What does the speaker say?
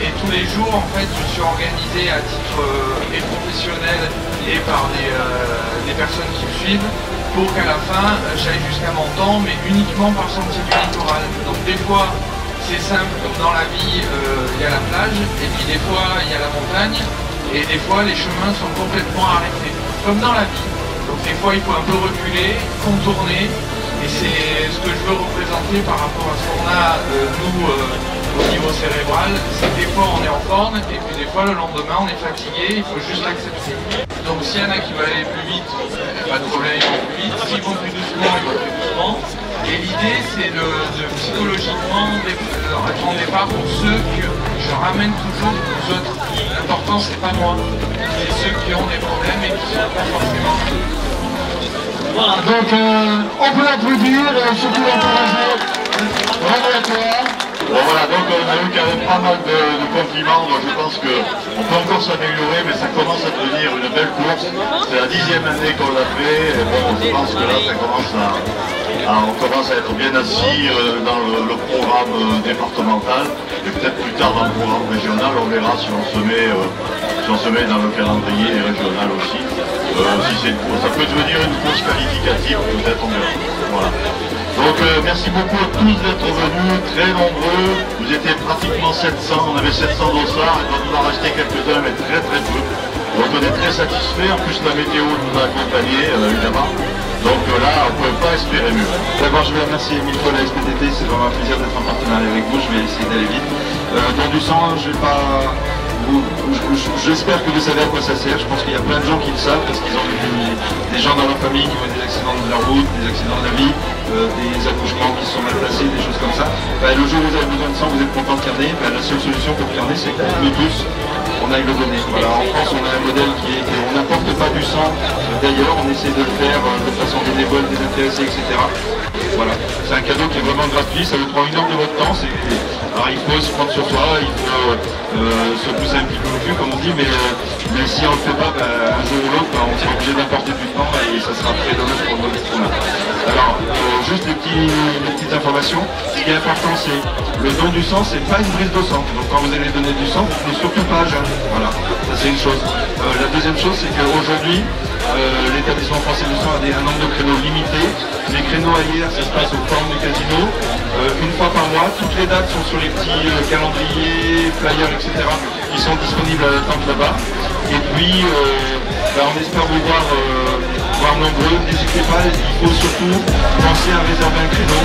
Et tous les jours, en fait, je suis organisé à titre et professionnel et par des personnes qui me suivent pour qu'à la fin, j'aille jusqu'à Menton, mais uniquement par le sentier du littoral. Donc des fois, c'est simple, comme dans la vie, il y a la plage, et puis des fois il y a la montagne, et des fois les chemins sont complètement arrêtés, comme dans la vie. Donc des fois il faut un peu reculer, contourner, et c'est ce que je veux représenter par rapport à ce qu'on a, nous, au niveau cérébral. C'est que des fois on est en forme, et puis des fois le lendemain on est fatigué, il faut juste l'accepter. Donc s'il y en a qui veulent aller plus vite, pas de problème, ils vont plus vite. S'ils vont plus doucement, ils vont plus doucement. Et l'idée, c'est de psychologiquement en départ pour ceux que je ramène toujours aux autres. L'important, c'est pas moi, c'est ceux qui ont des problèmes et qui ne sont pas forcément. Voilà, donc on peut l'applaudir et surtout l'encourager. Bravo à toi. Bon voilà, donc on a eu quand même pas mal de compliments, donc je pense qu'on peut encore s'améliorer, mais ça commence à devenir une belle course. C'est la 10e année qu'on l'a fait, et bon, je pense que là ça commence on commence à être bien assis dans le programme départemental, et peut-être plus tard dans le programme régional, on verra si on se met dans le calendrier régional aussi. Ça peut devenir une course qualificative, peut-être on verra. Voilà. Donc merci beaucoup à tous d'être venus, très nombreux. Vous étiez pratiquement 700, on avait 700 dossards, il nous en restait quelques-uns, mais très très peu. Donc on est très satisfaits, en plus la météo nous a accompagnés, évidemment. Donc là, on ne pouvait pas espérer mieux. D'abord, je vais remercier mille fois la SPTT, c'est vraiment un plaisir d'être en partenariat avec vous, je vais essayer d'aller vite. Dans du sang, je vais pas... J'espère que vous savez à quoi ça sert. Je pense qu'il y a plein de gens qui le savent parce qu'ils ont eu des gens dans leur famille qui ont eu des accidents de la route, des accidents de la vie, des accouchements qui se sont mal placés, des choses comme ça. Le jour où vous avez besoin de sang, vous êtes content de carnet. La seule solution pour carnet, c'est que nous tous, on aille le donner. Voilà, en France, on a un modèle qui est... On n'apporte pas du sang d'ailleurs, on essaie de le faire de façon bénévole, désintéressée, etc. Voilà, c'est un cadeau qui est vraiment gratuit, ça vous prend 1 heure de votre temps. Alors il faut se prendre sur soi, il faut se pousser un petit peu au cul comme on dit, mais si on ne le fait pas, un jour ou l'autre, on sera obligé d'apporter du temps et ça sera très dommage pour notre instrument. Alors, juste des petites informations, ce qui est important c'est le don du sang, c'est pas une prise de sang. Donc quand vous allez donner du sang, vous n'êtes surtout pas jeune. Voilà, ça c'est une chose. La deuxième chose, c'est qu'aujourd'hui, l'établissement français du sang a un nombre de créneaux limité. Les créneaux à hier, ça se passe au forum du casino, une fois par mois. Toutes les dates sont sur les petits calendriers, flyers, etc. qui sont disponibles à l'attente là-bas. Et puis, on espère vous voir nombreux. N'hésitez pas, il faut surtout penser à réserver un créneau.